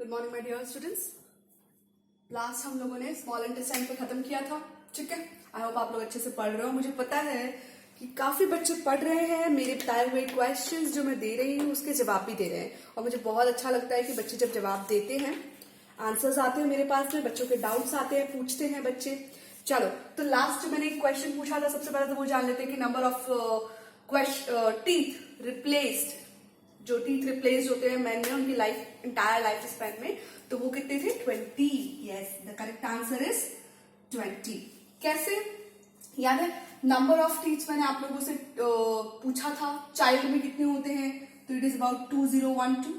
Good morning my dear students. Last हम लोगों ने स्मॉल इंटेस्टाइन पे खत्म किया था, ठीक है। आई होप आप लोग अच्छे से पढ़ रहे हो। मुझे पता है कि काफी बच्चे पढ़ रहे हैं, मेरे बताए हुए क्वेश्चंस जो मैं दे रही हूँ उसके जवाब भी दे रहे हैं, और मुझे बहुत अच्छा लगता है कि बच्चे जब जवाब देते हैं, आंसर्स आते हैं मेरे पास में, बच्चों के डाउट्स आते हैं, पूछते हैं बच्चे। चलो, तो लास्ट मैंने एक क्वेश्चन पूछा था, सबसे पहले तो वो जान लेते हैं कि नंबर ऑफ टीथ रिप्लेस्ड, जो टीथ रिप्लेस होते हैं मैन में उनकी लाइफ इंटायर लाइफ स्पैन में, तो वो कितने थे? 20। Yes, the correct answer is 20। कैसे याद है? नंबर ऑफ टीथ मैंने आप लोगों से पूछा था, चाइल्ड में कितने होते हैं, तो इट इज अबाउट 2012,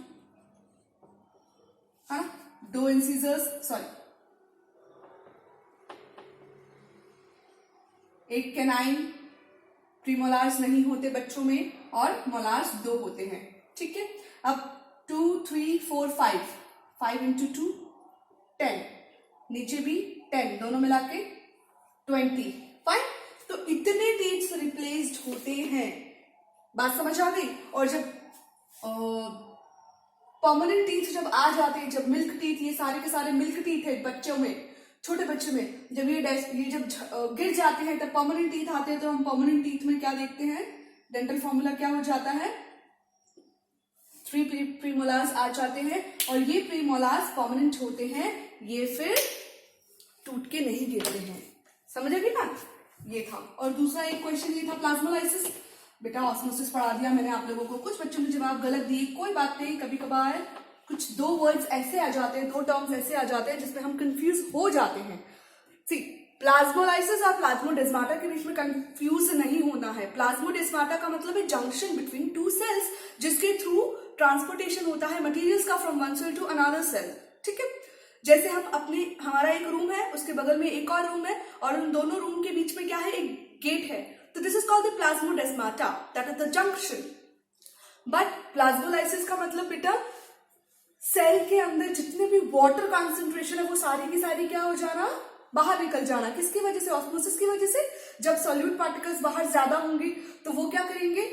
है ना। 2 इंसिजर्स, सॉरी, 1 कैनाइन, प्रीमोलार्स नहीं होते बच्चों में, और मोलार्स 2 होते हैं, ठीक है। अब 2, 3, 4, 5 इंटू 2 10, नीचे भी 10, दोनों मिला के 20। फाइन, तो इतने टीथ्स रिप्लेस्ड होते हैं, बात समझ आ गई। और जब परमानेंट टीथ जब आ जाते हैं, जब मिल्क टीथ, ये सारे के सारे मिल्क टीथ है बच्चों में, छोटे बच्चों में, जब ये जब गिर जाते हैं तब परमानेंट टीथ आते हैं, तो हम परमानेंट टीथ में क्या देखते हैं? डेंटल फॉर्मूला क्या हो जाता है? 3 प्रीमोलार्स आ जाते हैं, और ये प्रीमोलार्स परमानेंट होते हैं, ये फिर टूट के नहीं गिरते हैं। समझ आ गई ना? ये था। और दूसरा एक क्वेश्चन ये था प्लाज्मोलाइसिस। बेटा ऑस्मोसिस पढ़ा दिया मैंने आप लोगों को, कुछ बच्चों ने जवाब गलत दिए, कोई बात नहीं, कभी कभार कुछ 2 वर्ड्स ऐसे आ जाते हैं, 2 टर्म्स ऐसे आ जाते हैं जिसमें हम कंफ्यूज हो जाते हैं। सी, प्लाज्मोलाइसिस और प्लाज्मोडेस्माटा के बीच में कंफ्यूज नहीं होना है। प्लाज्मोडेस्माटा का मतलब है जंक्शन बिटवीन 2 सेल्स, जिसके थ्रू ट्रांसपोर्टेशन होता है मटेरियल्स का from one cell to another cell, ठीक है। जैसे हमारा एक रूम है, उसके बगल में एक और रूम है, और उन दोनों रूम के बीच में क्या है? एक गेट है, तो this is called the plasmodesmata, that is the junction. But plasmolysis का मतलब बेटा सेल के अंदर जितने भी वाटर कॉन्सेंट्रेशन है वो सारी की सारी क्या हो जाना? बाहर निकल जाना। किसकी वजह से? ऑस्मोसिस की वजह से। जब सॉल्यूट पार्टिकल्स बाहर ज्यादा होंगे तो वो क्या करेंगे?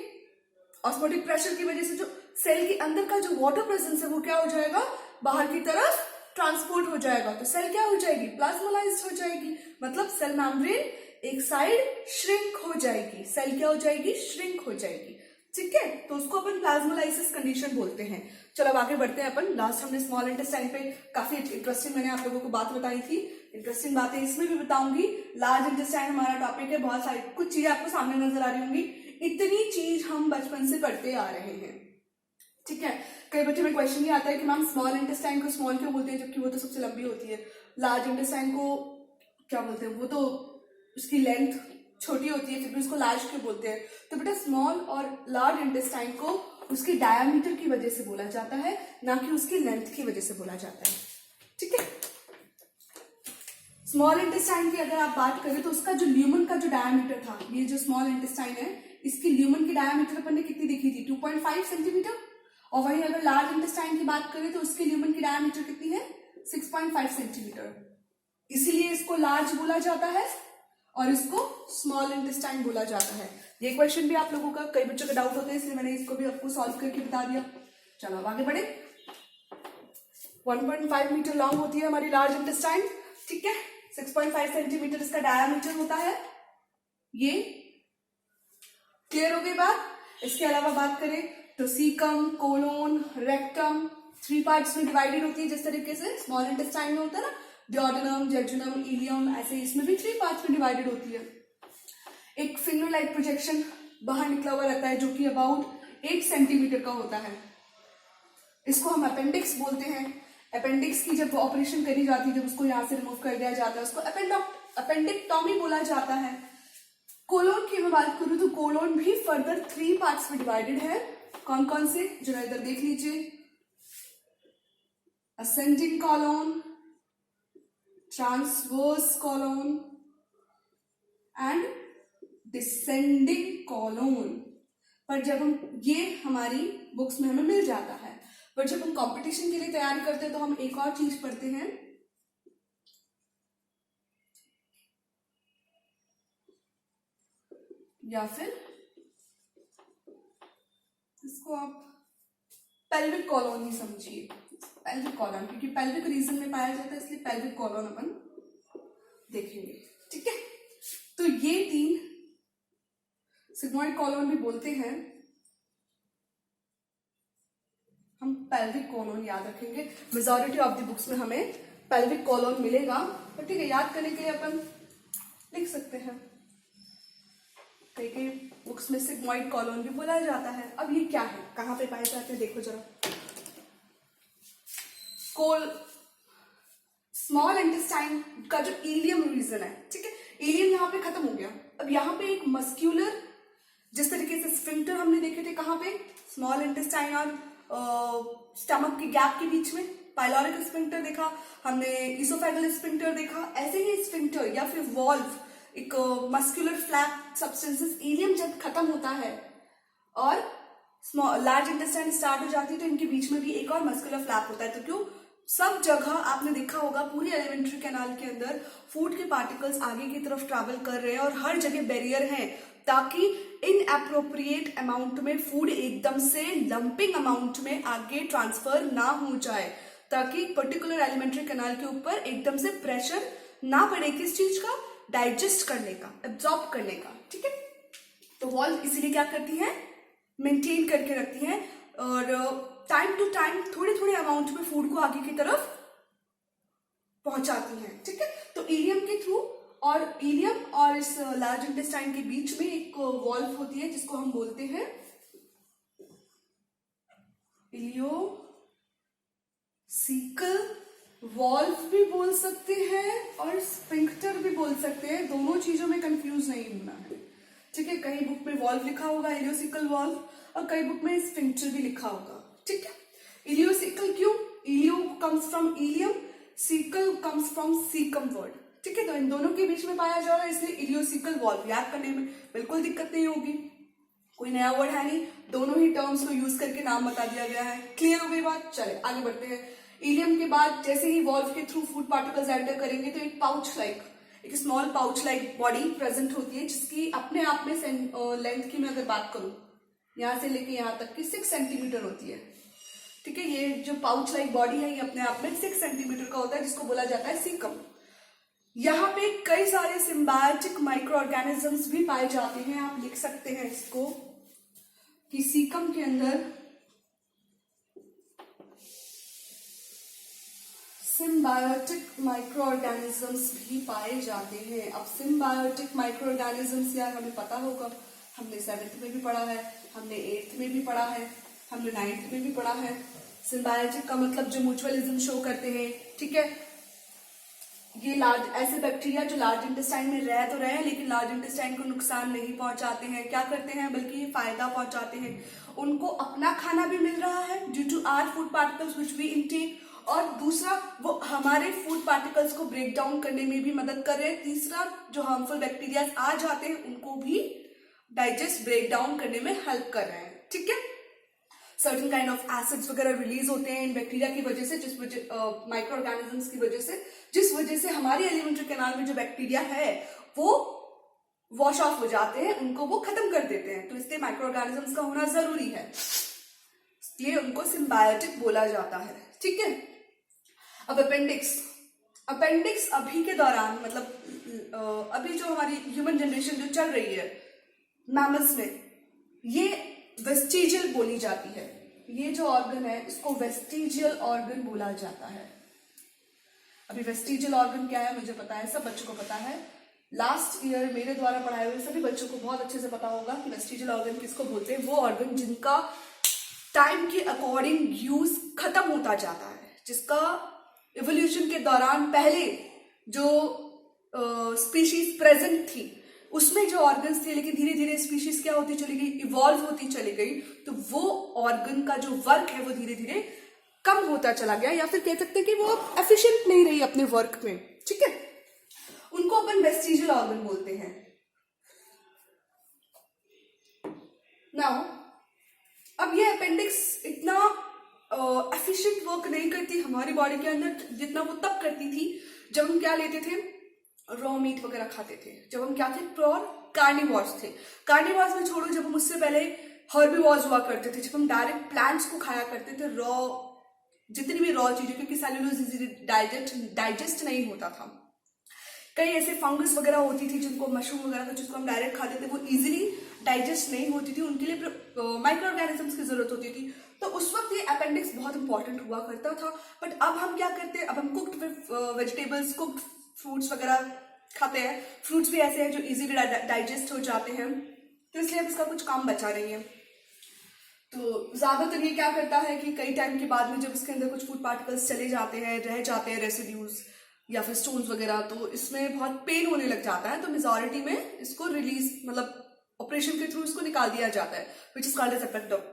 ऑस्मोटिक प्रेशर की वजह से जो सेल के अंदर का जो वाटर प्रेजेंस है वो क्या हो जाएगा? बाहर की तरफ ट्रांसपोर्ट हो जाएगा, तो सेल क्या हो जाएगी? प्लाज्मोलाइज्ड हो जाएगी। मतलब सेल मेम्ब्रेन एक साइड श्रिंक हो जाएगी, सेल क्या हो जाएगी? श्रिंक हो जाएगी, ठीक है। तो उसको अपन प्लाज्मोलाइसिस कंडीशन बोलते हैं। चलो अब आगे बढ़ते हैं अपन। लास्ट हमने स्मॉल इंटेस्टाइन पे काफी इंटरेस्टिंग मैंने आप लोगों को बात बताई थी, इंटरेस्टिंग बातें इसमें भी बताऊंगी। लार्ज इंटेस्टाइन हमारा टॉपिक है, बहुत सारी कुछ चीजें आपको सामने नजर आ रही होंगी। इतनी चीज हम बचपन से पढ़ते आ रहे हैं, ठीक है। कई बच्चों में क्वेश्चन ये आता है कि मैम स्मॉल इंटेस्टाइन को स्मॉल क्यों बोलते हैं, जबकि वो तो सबसे लंबी होती है। लार्ज इंटेस्टाइन को क्या बोलते हैं? वो तो उसकी लेंथ छोटी होती है, फिर भी उसको लार्ज क्यों बोलते हैं? तो बेटा स्मॉल और लार्ज इंटेस्टाइन को उसकी डायमीटर की वजह से बोला जाता है, ना कि उसकी लेंथ की वजह से बोला जाता है, ठीक है। स्मॉल इंटेस्टाइन की अगर आप बात करें तो उसका जो ल्यूमन का जो डायमीटर था, ये जो स्मॉल इंटेस्टाइन है, इसकी ल्यूमन की डायमीटर अपन ने कितनी देखी थी? 2.5 सेंटीमीटर। और वहीं अगर लार्ज इंटेस्टाइन की बात करें तो उसकी ल्यूमन की डायमीटर कितनी है? 6.5 सेंटीमीटर। इसीलिए इसको लार्ज बोला जाता है और इसको स्मॉल इंटेस्टाइन बोला जाता है। ये क्वेश्चन भी आप लोगों का, कई बच्चों का डाउट होता है, इसलिए मैंने इसको भी आपको सॉल्व करके बता दिया। चलो अब आगे बढ़े। 1.5 मीटर लॉन्ग होती है हमारी लार्ज इंटेस्टाइन, ठीक है। 6.5 सेंटीमीटर इसका डायमीटर होता है। ये क्लियर हो गई बात। इसके अलावा बात करें तो सीकम, कोलोन, रेक्टम 3 पार्ट्स में डिवाइडेड होती है, जिस तरीके से स्मॉल इंटेस्टाइन में होता है ना, डियोडेनम, जेजुनम, इलियम, ऐसे इसमें भी 3 पार्ट्स में डिवाइडेड होती है। एक फिंगर लाइक प्रोजेक्शन बाहर निकला हुआ रहता है, जो कि अबाउट 8 सेंटीमीटर का होता है। इसको हम अपेंडिक्स बोलते हैं। अपेंडिक्स की जब ऑपरेशन करी जाती है, जब उसको यहाँ से रिमूव कर दिया जाता है, उसको अपेंडिक्टॉमी बोला जाता है। कोलोन की मैं बात करूं तो कोलोन भी फर्दर 3 पार्ट्स में डिवाइडेड है। कौन कौन से? जरा इधर देख लीजिए। Ascending colon, transverse colon and descending colon. पर जब हम, ये हमारी बुक्स में हमें मिल जाता है, पर जब हम कंपटीशन के लिए तैयारी करते हैं तो हम एक और चीज पढ़ते हैं, या फिर इसको आप पेल्विक कॉलोनी समझिए, पेल्विक कॉलम, क्योंकि पेल्विक रीजन में पाया जाता है इसलिए पेल्विक कॉलम अपन देखेंगे। ठीक है, तो ये 3 सिग्मॉइड कॉलम भी बोलते हैं, हम पेल्विक कॉलम याद रखेंगे। मेजॉरिटी ऑफ द बुक्स में हमें पेल्विक कॉलम मिलेगा, तो ठीक है, याद करने के लिए अपन लिख सकते हैं। कई कई बुक्स में सिग्मॉइड कॉलम भी बोला जाता है। अब ये क्या है, कहां पे पाए जाते हैं, देखो जरा। स्मॉल इंटेस्टाइन का जो इलियम रीजन है, ठीक है, इलियम यहाँ पे खत्म हो गया। अब यहाँ पे एक मस्क्यूलर, जिस तरीके से स्फिंक्टर हमने देखे थे कहाँ पे, स्मॉल इंटेस्टाइन और स्टमक के गैप के बीच में पाइलोरिक स्फिंक्टर देखा हमने, इसोफेगल स्फिंक्टर देखा। ऐसे ही स्फिंक्टर या फिर वॉल्व, एक मस्कुलर फ्लैप सब्सटेंसेस, इलियम जब खत्म होता है और लार्ज इंटेस्टाइन स्टार्ट हो जाती है तो इनके बीच में भी एक और मस्कुलर फ्लैप होता है। तो क्यों सब जगह आपने देखा होगा पूरी एलिमेंट्री कैनाल के अंदर फूड के पार्टिकल्स आगे की तरफ ट्रैवल कर रहे हैं और हर जगह बैरियर हैं, ताकि इनएप्रोप्रिएट अमाउंट में फूड एकदम से लंपिंग अमाउंट में आगे ट्रांसफर ना हो जाए, ताकि पर्टिकुलर एलिमेंट्री कैनाल के ऊपर एकदम से प्रेशर ना पड़े, किस चीज का, डाइजेस्ट करने का, एब्जॉर्ब करने का। ठीक है, तो वॉल्व इसीलिए क्या करती है, मेंटेन करके रखती है और टाइम टू टाइम थोड़े थोड़े अमाउंट में फूड को आगे की तरफ पहुंचाती है। ठीक है, तो इलियम के थ्रू, और इलियम और इस लार्ज इंटेस्टाइन के बीच में एक वॉल्व होती है जिसको हम बोलते हैं इलियोसिकल वॉल्व भी बोल सकते हैं और स्फिंक्टर भी बोल सकते हैं। दोनों चीजों में कंफ्यूज नहीं होना है। ठीक है, कहीं बुक में वॉल्व लिखा होगा इलियोसिकल वॉल्व और कई बुक में स्फिंक्टर भी लिखा होगा। ठीक है, इलियोसिकल क्यों, ileo comes from ileum, caecal comes from caecum word. ठीक है, तो इन दोनों के बीच में पाया जा रहा है, इसलिए इलियोसिकल वॉल्व याद करने में बिल्कुल दिक्कत नहीं होगी, कोई नया वर्ड है नहीं, दोनों ही टर्म्स को यूज करके नाम बता दिया गया है। क्लियर हो गई बात, चले आगे बढ़ते हैं। इलियम के बाद जैसे ही वॉल्व के थ्रू फूड पार्टिकल्स एंटर करेंगे तो एक पाउच लाइक, एक small pouch like body present होती है, जिसकी अपने आप में लेंथ की मैं अगर बात करूं, यहां से लेके यहां तक की 6 सेंटीमीटर होती है। ठीक है, ये जो पाउच लाइक बॉडी है ये अपने आप में 6 सेंटीमीटर का होता है, जिसको बोला जाता है सीकम। यहाँ पे कई सारे सिम्बायोटिक माइक्रो ऑर्गेनिजम्स भी पाए जाते हैं। आप लिख सकते हैं इसको कि सीकम के अंदर सिम्बायोटिक माइक्रो ऑर्गेनिजम्स भी पाए जाते हैं। अब सिम्बायोटिक माइक्रो ऑर्गेनिजम्स यार हमें पता होगा, हमने 7th में भी पढ़ा है, हमने 8th में भी पढ़ा है, हमने 9th में भी पढ़ा है। सिम्बायोटिक का मतलब जो म्यूचुअलिज्म शो करते हैं। ठीक है, ये लार्ज ऐसे बैक्टीरिया जो लार्ज इंटेस्टाइन में रह तो रहे हैं लेकिन लार्ज इंटेस्टाइन को नुकसान नहीं पहुंचाते हैं, क्या करते हैं बल्कि ये फायदा पहुंचाते हैं। उनको अपना खाना भी मिल रहा है due to our food particles which we intake, और दूसरा वो हमारे फूड पार्टिकल्स को ब्रेक डाउन करने में भी मदद कर रहे हैं। तीसरा जो हार्मफुल बैक्टीरिया आ जाते हैं उनको भी डाइजेस्ट ब्रेक डाउन करने में हेल्प कर रहे हैं। ठीक है, सर्टेन काइंड ऑफ एसिड्स वगैरह रिलीज होते हैं इन बैक्टीरिया की वजह से, जिस वजह माइक्रो ऑर्गेनिजम्स की वजह से, जिस वजह से हमारी एलिमेंट्री कैनाल में जो बैक्टीरिया है वो वॉश ऑफ हो जाते हैं, उनको वो खत्म कर देते हैं। तो इसलिए माइक्रो ऑर्गेनिजम्स का होना जरूरी है, इसलिए उनको सिम्बायोटिक बोला जाता है। ठीक है, अब अपेंडिक्स, अपेंडिक्स अभी के दौरान मतलब अभी जो हमारी ह्यूमन जनरेशन जो चल रही है मैमल्स में, ये वेस्टिजियल बोली जाती है। ये जो ऑर्गन है इसको वेस्टिजियल ऑर्गन बोला जाता है। अभी वेस्टिजियल ऑर्गन क्या है मुझे पता है, सब बच्चों को पता है। लास्ट ईयर मेरे द्वारा पढ़ाए हुए सभी बच्चों को बहुत अच्छे से पता होगा कि वेस्टिजियल ऑर्गन किसको बोलते हैं। वो ऑर्गन जिनका टाइम के अकॉर्डिंग यूज खत्म होता जाता है, जिसका इवोल्यूशन के दौरान पहले जो स्पीशीज प्रेजेंट थी उसमें जो ऑर्गन्स थे, लेकिन धीरे धीरे स्पीशीज क्या होती चली गई, इवॉल्व होती चली गई, तो वो ऑर्गन का जो वर्क है वो धीरे धीरे कम होता चला गया, या फिर कह सकते हैं कि वो एफिशिएंट नहीं रही अपने वर्क में। ठीक है, उनको अपन वेस्टिजियल ऑर्गन बोलते हैं। नाउ अब ये अपेंडिक्स इतना एफिशिएंट वर्क नहीं करती हमारी बॉडी के अंदर जितना वो तब करती थी जब हम क्या लेते थे, रॉ मीट वगैरह खाते थे, जब हम क्या थे, प्योर कार्निवोर्स थे। कार्निवोर्स में छोड़ो, जब हम उससे पहले हर्बीवोर्स हुआ करते थे, जब हम डायरेक्ट प्लांट्स को खाया करते थे, रॉ जितनी भी रॉ चीजें, क्योंकि सेल्यूलोज इजीली डाइजेस्ट नहीं होता था। कई ऐसे फंगस वगैरह होती थी जिनको, मशरूम वगैरह था जिसको हम डायरेक्ट खाते थे, वो इजीली डाइजेस्ट नहीं होती थी, उनके लिए माइक्रो ऑर्गेनिजम्स की जरूरत होती थी। तो उस वक्त ये अपेंडिक्स बहुत इंपॉर्टेंट हुआ करता था। बट अब हम क्या करते हैं, अब हम कुक्ड वेजिटेबल्स, कुक्ड फ्रूट्स वगैरह खाते हैं। फ्रूट्स भी ऐसे हैं जो इजीली डाइजेस्ट हो जाते हैं, तो इसलिए अब इसका कुछ काम बचा नहीं है। तो ज्यादातर ये क्या करता है कि कई टाइम के बाद में जब इसके अंदर कुछ फूड पार्टिकल्स चले जाते हैं, रह जाते हैं रेसिड्यूज या फिर स्टोन्स वगैरह, तो इसमें बहुत पेन होने लग जाता है। तो मेजॉरिटी में इसको रिलीज, मतलब ऑपरेशन के थ्रू इसको निकाल दिया जाता है, which is called as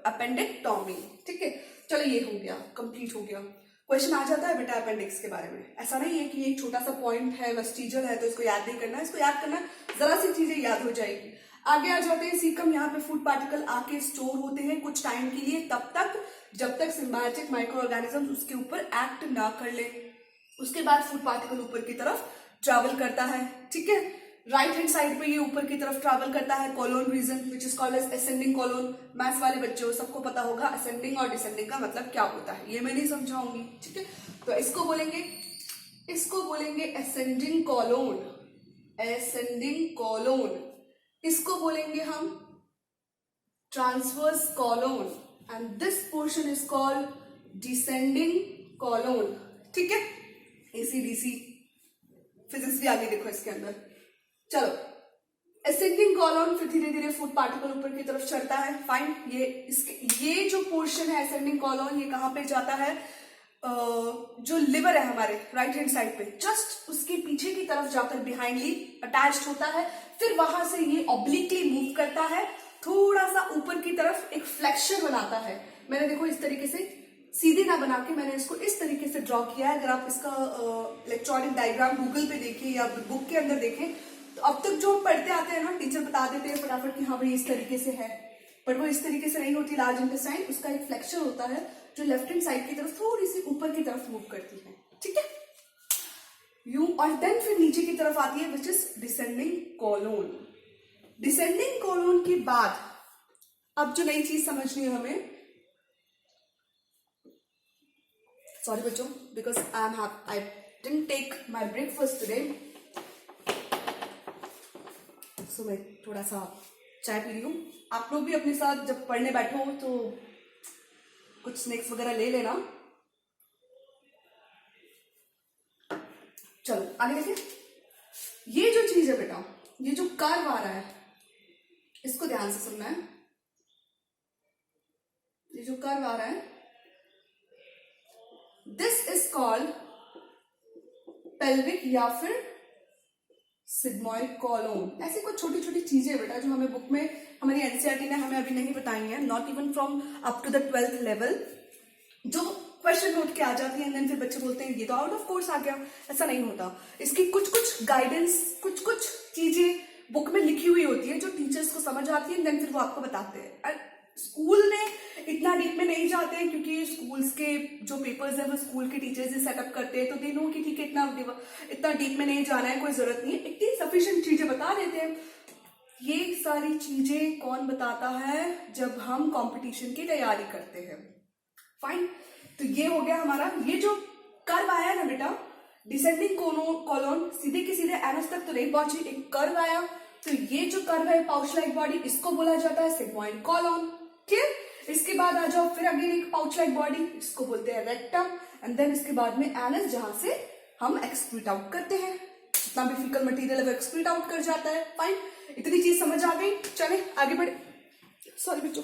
appendectomy. ठीक है, चलो ये हो गया, कंप्लीट हो गया। क्वेश्चन आ जाता है बेटा अपेंडिक्स के बारे में। ऐसा नहीं है कि एक छोटा सा पॉइंट है, वेस्टिजियल है, तो इसको याद नहीं करना है। इसको याद करना, जरा सी चीजें याद हो जाएगी। आगे आ जाते हैं सीकम। यहाँ पे फूड पार्टिकल आके स्टोर होते हैं कुछ टाइम के लिए, तब तक जब तक सिम्बायोटिक माइक्रो ऑर्गेनिज्म उसके ऊपर एक्ट ना कर ले। उसके बाद फूड पार्टिकल ऊपर की तरफ ट्रैवल करता है। ठीक है, राइट हैंड साइड पे ये ऊपर की तरफ ट्रैवल करता है, colon region, which is called as ascending colon. Maths वाले बच्चों सबको पता होगा असेंडिंग और डिसेंडिंग का मतलब क्या होता है, ये मैं नहीं समझाऊंगी। ठीक है, तो इसको बोलेंगे असेंडिंग कोलोन, असेंडिंग कोलोन। इसको बोलेंगे हम transverse colon, and this portion is called descending colon. ठीक है, एसीडीसी फिजिक्स भी आगे देखो इसके अंदर। चलो, असेंडिंग कॉलोन, फिर धीरे धीरे फूड पार्टिकल ऊपर की तरफ चढ़ता है। फाइन, ये जो पोर्शन है असेंडिंग कॉलोन, ये कहां पे जाता है, जो लिवर है हमारे राइट हैंड साइड पे, जस्ट उसके पीछे की तरफ जाकर बिहाइंडली अटैच्ड होता है। फिर वहां से ये ऑब्लिकली मूव करता है, थोड़ा सा ऊपर की तरफ एक फ्लेक्शन बनाता है। मैंने देखो इस तरीके से सीधे ना बना के मैंने इसको इस तरीके से ड्रॉ किया है। अगर आप इसका इलेक्ट्रॉनिक डायग्राम गूगल पे देखें या बुक के अंदर देखें, तो अब तक जो पढ़ते आते हैं ना, टीचर बता देते हैं फटाफट कि हाँ भाई इस तरीके से है, पर वो इस तरीके से नहीं होती। लार्ज इंटेस्टाइन, उसका एक फ्लेक्शन होता है जो लेफ्ट हैंड साइड की तरफ थोड़ी सी ऊपर की तरफ मूव करती है। ठीक है, यू, और देन फिर नीचे की तरफ आती है, which is descending colon. Descending colon के बाद अब जो नई चीज समझनी है हमें, सॉरी बच्चों, because I didn't take my breakfast today, so मैं थोड़ा सा चाय पी रही हूँ। आप लोग भी अपने साथ जब पढ़ने बैठो तो कुछ स्नैक्स वगैरह ले लेना। चलो आगे देखिए, ये जो चीज है बेटा, ये जो कर्व आ रहा है, इसको ध्यान से सुनना है। ये जो कर्व आ रहा है, दिस इज कॉल्ड पेल्विक या फिर सिग्मॉइड कॉलोन। ऐसी कुछ छोटी छोटी चीजें बेटा जो हमें बुक में, हमारी एनसीईआरटी ने हमें अभी नहीं बताई है, not even from up to the 12th level, जो क्वेश्चन नोट के आ जाती है, फिर बच्चे बोलते हैं ये तो आउट ऑफ कोर्स आ गया। ऐसा नहीं होता, इसकी कुछ कुछ गाइडेंस, कुछ कुछ चीजें बुक में लिखी हुई होती है जो टीचर्स को समझ आती है, देन फिर वो आपको बताते हैं। स्कूल में इतना डीप में नहीं जाते हैं, क्योंकि स्कूल्स के जो पेपर्स है वो स्कूल के टीचर्स ही सेटअप करते हैं, तो दे नो कि ठीक है इतना डीप में नहीं जाना है, कोई जरूरत नहीं है, इतनी सफिशिएंट चीजें बता देते हैं। ये सारी चीजें कौन बताता है, जब हम कंपटीशन की तैयारी करते हैं। फाइन, तो ये हो गया हमारा, ये जो कर्व आया ना बेटा, डिसेंडिंग कोलोन सीधे के सीधे एनस तक तो नहीं पहुंची, एक कर्व आया, तो ये जो कर्व है पाउच लाइक बॉडी, इसको बोला जाता है सिग्मॉइड कॉलोन। क्लियर, इसके बाद आ जाओ फिर अगेन एक पाउच लाइक बॉडी, इसको बोलते हैं रेक्टम, एंड देन इसके बाद में एनस, जहां से हम एक्सक्रीट आउट करते हैं, जितना भी फीकल मटेरियल है वो एक्सक्रीट आउट कर जाता है। फाइन, इतनी चीज समझ आ गई, चले आगे बढ़े। सॉरी बच्चों,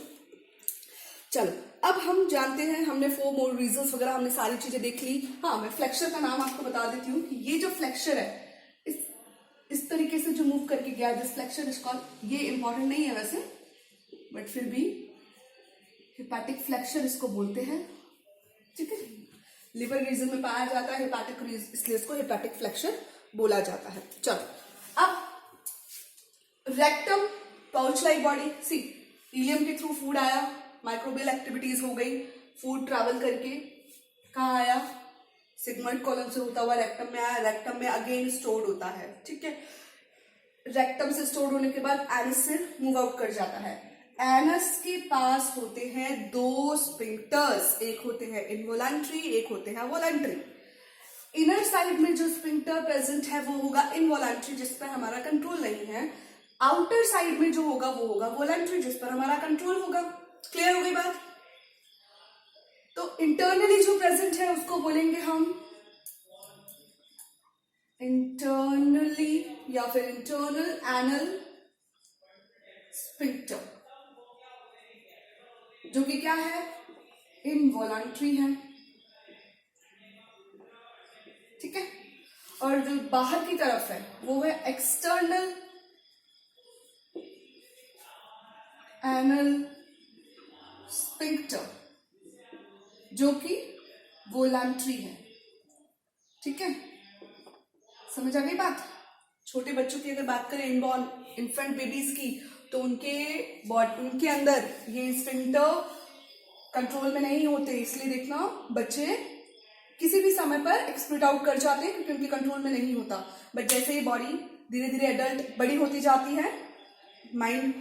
चलो अब हम जानते हैं, हमने 4 मोर रीजंस वगैरह हमने सारी चीजें देख ली। हाँ, मैं फ्लेक्सर का नाम आपको बता देती हूँ कि ये जो फ्लेक्सर है, इस तरीके से जो मूव करके गया, दिस फ्लेक्सर इज कॉल्ड, ये इंपॉर्टेंट नहीं है वैसे, बट फिर भी हिपैटिक फ्लेक्सर इसको बोलते हैं। ठीक है, लिवर रीजन में पाया जाता है हिपैटिक रीजन, इसलिए इसको हिपैटिक फ्लेक्सर बोला जाता है। चलो अब रेक्टम, पाउच लाइक बॉडी, सी इलियम के थ्रू फूड आया, माइक्रोबियल एक्टिविटीज हो गई, फूड ट्रैवल करके कहाँ आया, सिग्मॉइड कॉलम से होता हुआ रेक्टम में आया, रेक्टम में अगेन स्टोर्ड होता है। ठीक है, रेक्टम से स्टोर्ड होने के बाद एनस से मूव आउट कर जाता है, एनस के पास होते हैं दो स्फिंक्टर्स, एक होते हैं इनवॉलंटरी, एक होते हैं वॉलंटरी। इनर साइड में जो स्फिंक्टर प्रेजेंट है वो होगा इनवॉलंटरी, जिस पर हमारा कंट्रोल नहीं है। आउटर साइड में जो होगा वो होगा वॉलंटरी, जिस पर हमारा कंट्रोल होगा। क्लियर हो गई बात? तो इंटरनली जो प्रेजेंट है उसको बोलेंगे हम इंटरनली या फिर इंटरनल एनल स्फिंक्टर, जो कि क्या है, इनवॉलंटरी है। ठीक है। और जो बाहर की तरफ है वो है एक्सटर्नल एनल स्फिंक्टर, जो कि वॉलंटरी है। ठीक है, समझ आ गई बात? छोटे बच्चों की अगर बात करें, इनबॉर्न इन्फेंट बेबीज की, तो उनके अंदर ये स्फिंक्टर कंट्रोल में नहीं होते, इसलिए देखना बच्चे किसी भी समय पर एक्सप्लिट आउट कर जाते हैं क्योंकि उनके कंट्रोल में नहीं होता। बट जैसे ही बॉडी धीरे धीरे एडल्ट बड़ी होती जाती है, माइंड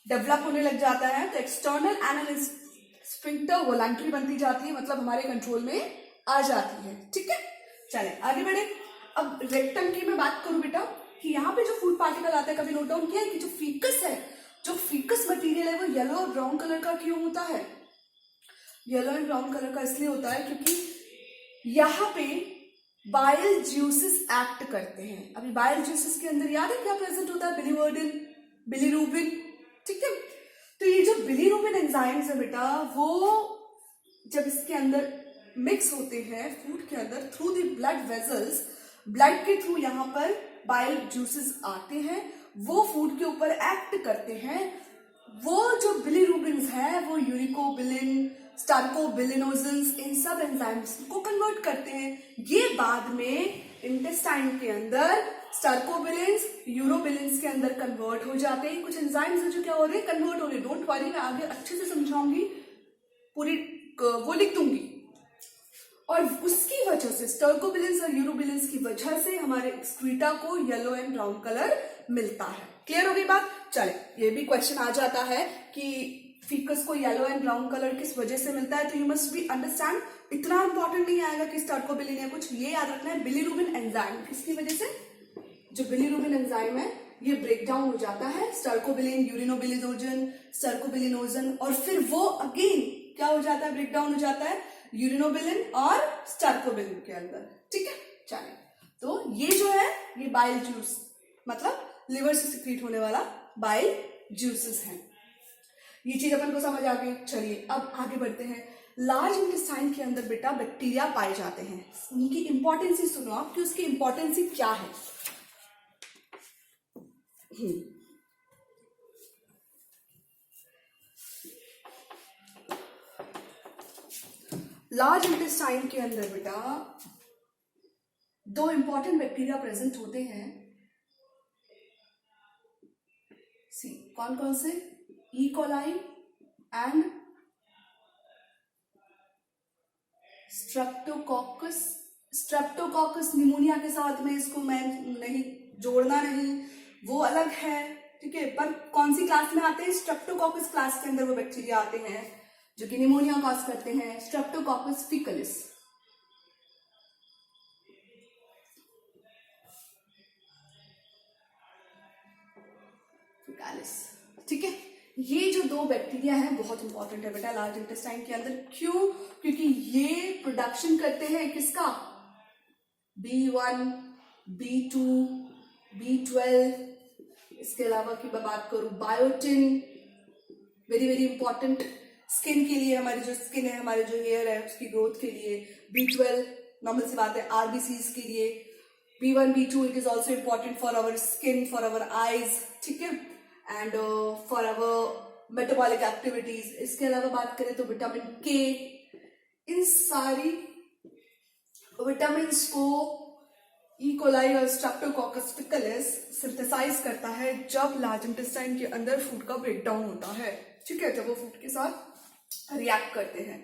डेवलप होने लग जाता है, तो एक्सटर्नल एनल स्फिंक्टर वॉलंटरी बनती जाती है, मतलब हमारे कंट्रोल में आ जाती है। ठीक है, चले आगे बढ़े। अब रेक्टम की मैं बात करूं बेटा, कि यहाँ पे जो फूड पार्टिकल आता है, कभी नोट डाउन किया है कि जो फीकस है, जो फीकस मटेरियल है वो येलो और ब्राउन कलर का क्यों होता है? येलो एंड ब्राउन कलर का इसलिए होता है क्योंकि यहाँ पे बाइल ज्यूसेस एक्ट करते हैं। अभी बाइल ज्यूसेस के अंदर याद है क्या प्रेजेंट होता है? Biliverdin, bilirubin. ठीक है, तो ये जो बिलीरुबिन एंजाइम्स है बेटा, वो जब इसके अंदर मिक्स होते हैं फूड के अंदर through the blood vessels, blood के थ्रू यहाँ पर बाइल जूसेस आते हैं, वो फूड के ऊपर एक्ट करते हैं। वो जो बिलीरुबिन्स है वो यूरिकोबिलिन, स्टार्कोबिलिनोजेंस, इन सब एंजाइम्स को कन्वर्ट करते हैं। ये बाद में इंटेस्टाइन के अंदर स्टार्कोबिलिन्स, यूरोबिलिन्स के अंदर कन्वर्ट हो जाते हैं। कुछ एंजाइम्स है जो क्या हो रहे हैं, कन्वर्ट हो रहे हैं। डोंट वरी, मैं आगे अच्छे से समझाऊंगी, पूरी वो लिख दूंगी। और उसकी वजह से, स्टार्कोबिलिन्स और यूरोबिलिन्स की वजह से हमारे एक्सक्रीटा को येलो एंड ब्राउन कलर मिलता है। क्लियर हो गई बात? चले, ये भी क्वेश्चन आ जाता है कि फीकस को येलो एंड ब्राउन कलर किस वजह से मिलता है, तो यू मस्ट बी अंडरस्टैंड। इतना इंपॉर्टेंट नहीं आएगा कि स्टार्कोबिलिन या कुछ, ये याद रखना है बिलीरुबिन एंजाइम किसकी वजह से, जो बिलीरुबिन एंजाइम है ये ब्रेक डाउन हो जाता है स्टार्कोबिलिन, यूरिनोबिलिनोजन, स्टार्कोबिलिनोजन, और फिर वो अगेन क्या हो जाता है, ब्रेक डाउन हो जाता है यूरिनोबिलिन और स्टार्कोबिलिन के अंदर। ठीक है, चलिए, तो ये जो है ये बाइल जूस, मतलब लिवर से सिक्रीट होने वाला बाइल जूसेस है। ये चीज अपन को समझ आ गई। चलिए अब आगे बढ़ते हैं। लार्ज इंटेस्टाइन के अंदर बेटा बैक्टीरिया पाए जाते हैं। उनकी इंपॉर्टेंस सुनो आप कि उसकी इंपॉर्टेंस क्या है। लार्ज इंटेस्टाइन के अंदर बेटा दो इंपॉर्टेंट बैक्टीरिया प्रेजेंट होते हैं। सी कौन कौन से? E coli and Streptococcus. Streptococcus pneumonia के साथ में इसको मैं नहीं जोड़ना, नहीं, वो अलग है। ठीक है, पर कौन सी क्लास में आते हैं? स्ट्रेप्टोकोकस क्लास के अंदर वो बैक्टीरिया आते हैं जो कि निमोनिया कॉज करते हैं, स्ट्रेप्टोकोकस फिकलिस। ठीक है, ये जो दो बैक्टीरिया हैं बहुत इंपॉर्टेंट है बेटा लार्ज इंटेस्टाइन के अंदर। क्यों? क्योंकि ये प्रोडक्शन करते हैं किसका? B1, B2, B12। इसके अलावा की मैं बात करूं biotin, very very important skin के लिए, हमारी जो स्किन है, हमारे जो हेयर है उसकी ग्रोथ के लिए। B12 नॉर्मल सी बात है, RBCs के लिए। B1, B2 it is also important for our skin, for our eyes. ठीक है, and for our metabolic activities. इसके अलावा बात करें तो विटामिन के, इन सारी विटामिन को ई कोलाई और स्ट्रेप्टोकोकस फिकलिस सिंथेसाइज करता है जब लार्ज इंटेस्टाइन के अंदर फूड का ब्रेकडाउन होता है। ठीक है, जब वो फूड के साथ रिएक्ट करते हैं।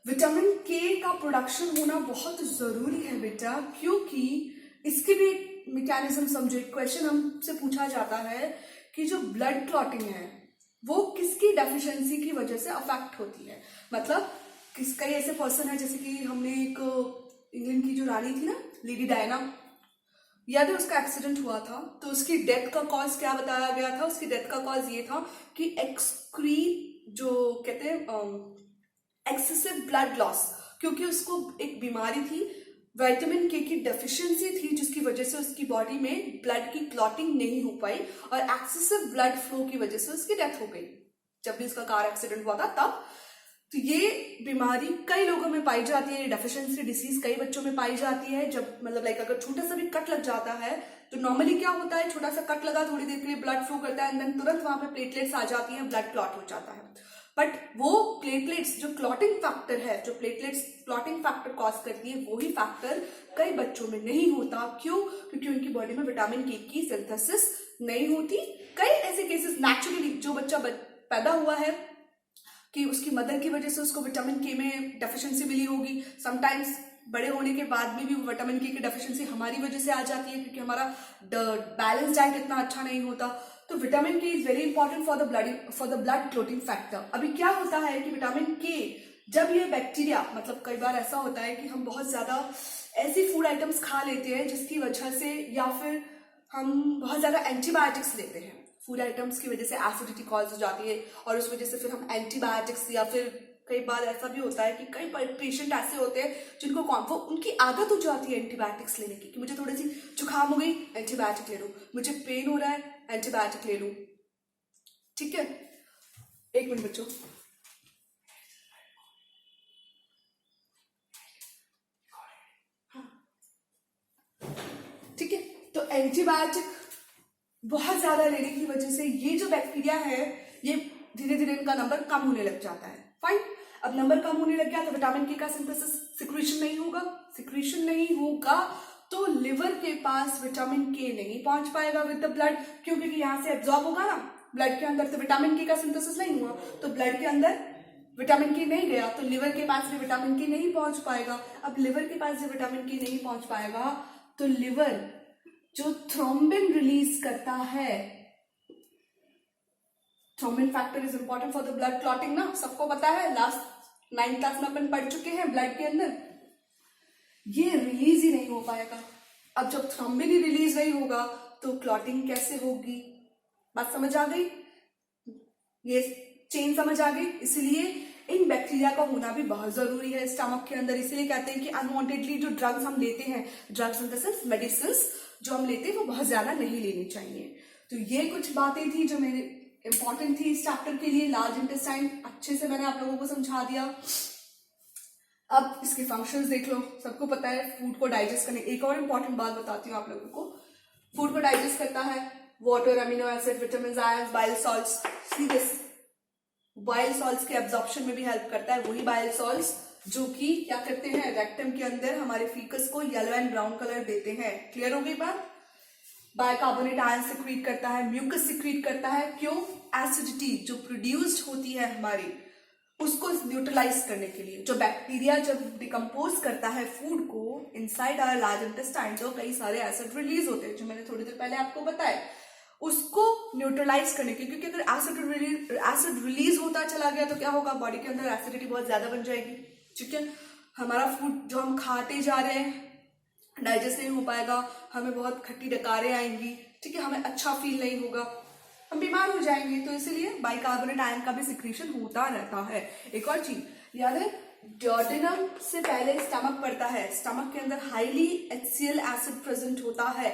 विटामिन के का प्रोडक्शन होना बहुत जरूरी है बेटा, क्योंकि इसके भी मैकेनिज्म समझो। क्वेश्चन हमसे पूछा जाता है कि जो ब्लड क्लॉटिंग है वो किसकी डेफिशिएंसी की वजह से अफेक्ट होती है। मतलब कई ऐसे पर्सन है, जैसे कि हमने एक इंग्लैंड की जो रानी थी ना, लेडी डायना, याद है उसका एक्सीडेंट हुआ था, तो उसकी डेथ का कॉज क्या बताया गया था? उसकी डेथ का कॉज ये था कि जो कहते हैं एक्सेसिव ब्लड लॉस, क्योंकि उसको एक बीमारी थी, विटामिन के की डेफिशिएंसी थी, जिसकी वजह से उसकी बॉडी में ब्लड की क्लॉटिंग नहीं हो पाई और एक्सेसिव ब्लड फ्लो की वजह से उसकी डेथ हो गई जब भी उसका कार एक्सीडेंट हुआ था तब। तो ये बीमारी कई लोगों में पाई जाती है, डेफिशिएंसी डिसीज कई बच्चों में पाई जाती है। जब मतलब लाइक अगर छोटा सा भी कट लग जाता है तो नॉर्मली क्या होता है, छोटा सा कट लगा, थोड़ी देर के लिए ब्लड फ्लो करता है एंड देन तुरंत वहां पे प्लेटलेट्स आ जाती हैं, ब्लड क्लॉट हो जाता है। बट वो प्लेटलेट्स जो क्लॉटिंग फैक्टर है, जो प्लेटलेट्स क्लॉटिंग फैक्टर कॉज करती है, वही फैक्टर कई बच्चों में नहीं होता। क्यों? क्योंकि उनकी बॉडी में विटामिन के की सिंथेसिस नहीं होती। कई ऐसे केसेस नेचुरली जो बच्चा पैदा हुआ है कि उसकी मदर की वजह से उसको विटामिन के में डेफिशिएंसी मिली होगी, समटाइम्स बड़े होने के बाद में भी विटामिन के की डेफिशिएंसी हमारी वजह से आ जाती है, क्योंकि हमारा बैलेंस डाइट इतना अच्छा नहीं होता। तो विटामिन के is very important for the blood clotting factor. अभी क्या होता है कि विटामिन के, जब ये बैक्टीरिया, मतलब कई बार ऐसा होता है कि हम बहुत ज्यादा ऐसी फूड आइटम्स खा लेते हैं जिसकी वजह से, या फिर हम बहुत ज्यादा एंटीबायोटिक्स लेते हैं, फूड आइटम्स की वजह से एसिडिटी कॉज हो जाती है और उस वजह से फिर हम एंटीबायोटिक्स, या फिर कई बार ऐसा भी होता है कि कई पेशेंट ऐसे होते हैं जिनको वो उनकी आदत हो जाती है एंटीबायोटिक्स लेने की, कि मुझे थोड़ी सी जुकाम हो गई एंटीबायोटिक ले लूं, मुझे पेन हो रहा है एंटीबायोटिक ले लूं। ठीक है, एक मिनट बच्चों। ठीक है, तो एंटीबायोटिक बहुत ज्यादा लेने की वजह से ये जो बैक्टीरिया है, ये धीरे धीरे इनका नंबर कम होने लग जाता है। फाइन, अब नंबर कम होने लग गया तो विटामिन के का सिंथेसिस, सिक्रीशन नहीं होगा तो लिवर के पास विटामिन के नहीं पहुंच पाएगा विद द ब्लड। क्यों? क्योंकि यहाँ से एब्जॉर्ब होगा ना ब्लड के अंदर, तो विटामिन के का सिंथेसिस नहीं हुआ तो ब्लड के अंदर विटामिन के नहीं गया, तो लिवर के पास भी विटामिन के नहीं पहुंच पाएगा। अब लिवर के पास जब विटामिन के नहीं पहुंच पाएगा तो लिवर जो थ्रोम्बिन रिलीज करता है, thrombin factor is important for the blood clotting ना, सबको पता है, लास्ट 9th क्लास में अपन पढ़ चुके हैं ब्लड के अंदर, ये रिलीज ही नहीं हो पाएगा। अब जब थ्रोम्बिन ही रिलीज नहीं होगा तो क्लॉटिंग कैसे होगी? बात समझ आ गई? ये चेन समझ आ गई? इसलिए इन बैक्टीरिया का होना भी बहुत जरूरी है स्टमक के अंदर। इसलिए कहते हैं कि अनवांटेडली जो ड्रग्स हम लेते हैं, drugs in the sense medicine जो हम लेते हैं, वो बहुत ज्यादा नहीं लेनी चाहिए। तो ये कुछ बातें थी जो मेरे इंपॉर्टेंट थी इस चैप्टर के लिए। लार्ज इंटेस्टाइन अच्छे से मैंने आप लोगों को समझा दिया। अब इसके फंक्शंस देख लो, सबको पता है फूड को डाइजेस्ट करने। एक और इम्पॉर्टेंट बात बताती हूँ आप लोगों को, फूड को डाइजेस्ट करता है water, amino acid, vitamin, ions, bile salts. See this, bile salts के एब्जॉर्प्शन में भी हेल्प करता है वही बाइल सॉल्ट्स जो कि क्या करते हैं, रेक्टम के अंदर हमारे फीकस को येलो एंड ब्राउन कलर देते हैं। क्लियर हो गई बात? बाइकार्बोनेट आयन सिक्रीट करता है, म्यूकस सिक्रीट करता है। क्यों? एसिडिटी जो प्रोड्यूस्ड होती है हमारी, उसको न्यूट्रलाइज करने के लिए। जो बैक्टीरिया जब डिकम्पोज करता है फूड को इनसाइड आवर लार्ज इंटेस्टाइन, तो कई सारे एसिड रिलीज होते हैं जो मैंने थोड़ी देर पहले आपको बताया, उसको न्यूट्रलाइज करने के। क्योंकि अगर एसिड रिलीज होता चला गया तो क्या होगा, बॉडी के अंदर एसिडिटी बहुत ज्यादा बन जाएगी। ठीक है, हमारा फूड जो हम खाते जा रहे हैं डाइजेस्ट नहीं हो पाएगा, हमें बहुत खट्टी डकारें आएंगी। ठीक है, हमें अच्छा फील नहीं होगा, हम बीमार हो जाएंगे। तो इसलिए बाइकार्बोनेट आयन का भी सिक्रीशन होता रहता है। एक और चीज याद है, ड्यूडेनम से पहले स्टमक पड़ता है। स्टमक के अंदर हाईली HCl एसिड प्रेजेंट होता है।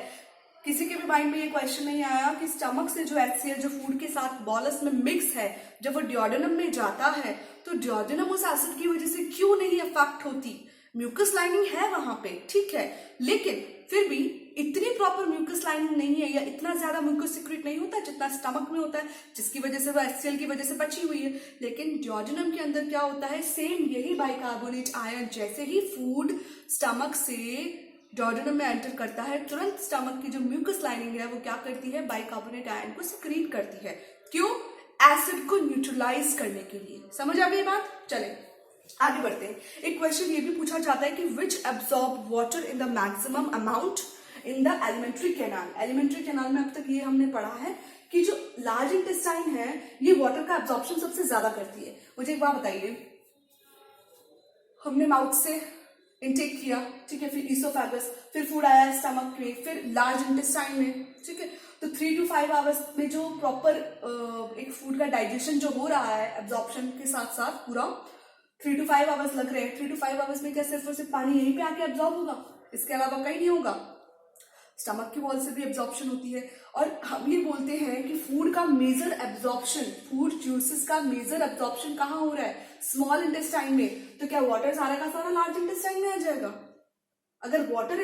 किसी के भी माइंड में ये क्वेश्चन नहीं आया कि स्टमक से जो HCl जो फूड के साथ बॉलस में मिक्स है, जब वो ड्यूडेनम में जाता है तो ड्यूडेनम उस एसिड की वजह से क्यों नहीं अफेक्ट होती? म्यूकस लाइनिंग है वहां पे, ठीक है, लेकिन फिर भी इतनी प्रॉपर म्यूकस लाइनिंग नहीं है या इतना ज्यादा म्यूकस सिक्रीट नहीं होता जितना स्टमक में होता है, जिसकी वजह से वो HCl की वजह से बची हुई है। लेकिन ड्यूडेनम के अंदर क्या होता है, सेम यही बाइकार्बोनेट आयन, जैसे ही फूड स्टमक से ड्यूडेनम में एंटर करता है, तुरंत स्टमक की जो म्यूकस लाइनिंग है वो क्या करती है, बाइकार्बोनेट आयन को सिक्रीट करती है। क्यों? एसिड को न्यूट्रलाइज करने के लिए। समझ आ गई बात? चले आगे बढ़ते हैं। एक क्वेश्चन ये भी पूछा जाता है कि which absorb water in the maximum amount in the alimentary canal. Alimentary canal में अब तक ये हमने पढ़ा है कि जो लार्ज इंटेस्टाइन है ये वाटर का एब्जॉर्प्शन सबसे ज्यादा करती है। मुझे एक बात बताइए, हमने माउथ से इनटेक किया, ठीक है, फिर ईसोफेगस, फिर फूड आया स्टमक में, फिर लार्ज इंटेस्टाइन में, ठीक है, तो 3 to 5 आवर्स में जो प्रॉपर एक फूड का डाइजेशन जो हो रहा है एब्जॉर्प्शन के साथ साथ पूरा 3 to 5 आवर्स लग रहे हैं। 3 to 5 आवर्स में क्या सिर्फ और सिर्फ पानी यहीं पे आके एब्जॉर्ब होगा, इसके अलावा कहीं नहीं होगा। स्टमक की वॉल से भी एब्जॉर्प्शन होती है, और हम ये बोलते हैं कि फूड का मेजर एब्जॉर्प्शन, फूड जूसेस का मेजर एब्जॉर्प्शन कहाँ हो रहा है, स्मॉल इंटेस्टाइन में। तो क्या वाटर सारा का सारा लार्ज इंटेस्टाइन में आ जाएगा? अगर वाटर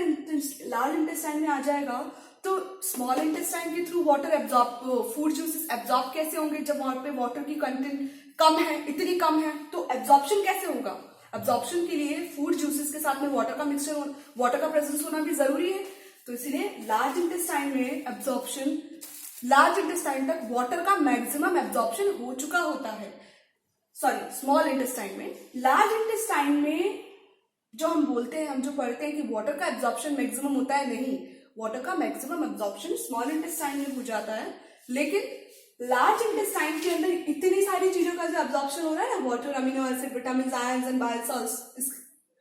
लार्ज इंटेस्टाइन में आ जाएगा तो स्मॉल इंटेस्टाइन के through water absorb, food juices absorb कैसे होंगे? जब वहां पे वाटर की कंटेंट कम है, इतनी कम है, तो एब्जॉर्प्शन कैसे होगा? एब्जॉर्प्शन के लिए फूड जूसेस के साथ में वाटर का मिक्सचर, वाटर का प्रेजेंस होना भी जरूरी है। तो इसीलिए लार्ज इंटेस्टाइन में एब्जॉर्प्शन, लार्ज इंटेस्टाइन तक वाटर का मैक्सिमम एब्जॉर्प्शन हो चुका होता है। सॉरी, स्मॉल इंटेस्टाइन में। लार्ज इंटेस्टाइन में जो हम बोलते हैं, हम जो पढ़ते हैं कि वाटर का एब्जॉर्प्शन मैक्सिमम होता है, नहीं, वाटर का मैक्सिमम एब्जॉर्प्शन स्मॉल इंटेस्टाइन में हो जाता है। लेकिन लार्ज इंटेस्टाइन के अंदर इतनी सारी चीजों का जो एब्जॉर्प्शन हो रहा है ना, water, amino acid, vitamin, ions and bile salts,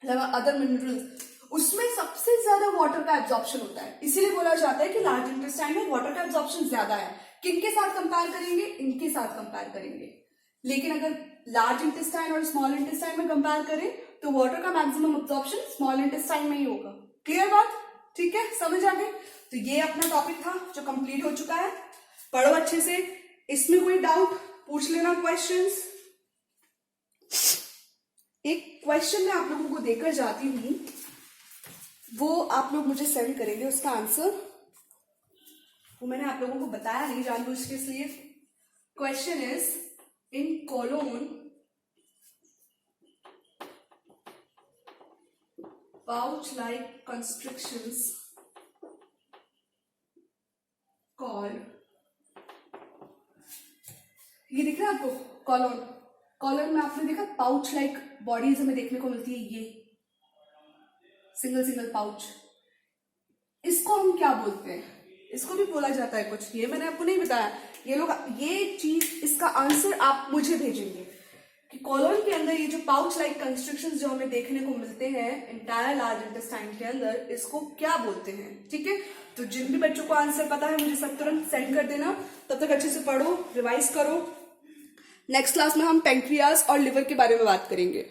other minerals, उसमें सबसे ज्यादा वाटर का एब्जॉर्प्शन होता है। इसीलिए बोला जाता है कि लार्ज इंटेस्टाइन में वाटर का एब्जॉर्प्शन ज्यादा है। किनके साथ कंपेयर करेंगे? इनके साथ कंपेयर करेंगे। लेकिन अगर लार्ज इंटेस्टाइन और स्मॉल इंटेस्टाइन में कंपेयर करें तो वाटर का मैक्सिमम एब्जॉर्प्शन स्मॉल इंटेस्टाइन में ही होगा। क्लियर बात? ठीक है, समझ आ गए? तो ये अपना टॉपिक था जो कंप्लीट हो चुका है। पढ़ो अच्छे से। इसमें कोई डाउट पूछ लेना, क्वेश्चंस। एक क्वेश्चन मैं आप लोगों को देकर जाती हूं, वो आप लोग मुझे सेंड करेंगे उसका आंसर। वो मैंने आप लोगों को बताया नहीं जानबूझ के, इसलिए। Question is, in colon pouch-like constrictions called, ये दिख रहा है आपको कॉलम? कॉलम में आपने देखा पाउच लाइक बॉडीज हमें देखने को मिलती है, ये सिंगल सिंगल पाउच। इसको हम क्या बोलते हैं? इसको भी बोला जाता है कुछ, ये मैंने आपको नहीं बताया। ये लोग, ये चीज, इसका आंसर आप मुझे भेजेंगे कि कॉलम के अंदर ये जो पाउच लाइक कंस्ट्रक्शंस जो हमें देखने को मिलते हैं इंटायर लार्ज इंटेस्टाइन के अंदर, इसको क्या बोलते हैं? ठीक है, तो जिन भी बच्चों को आंसर पता है मुझे सब तुरंत सेंड कर देना। तब तक अच्छे से पढ़ो, रिवाइज करो। नेक्स्ट क्लास में हम पैंक्रियाज और लिवर के बारे में बात करेंगे।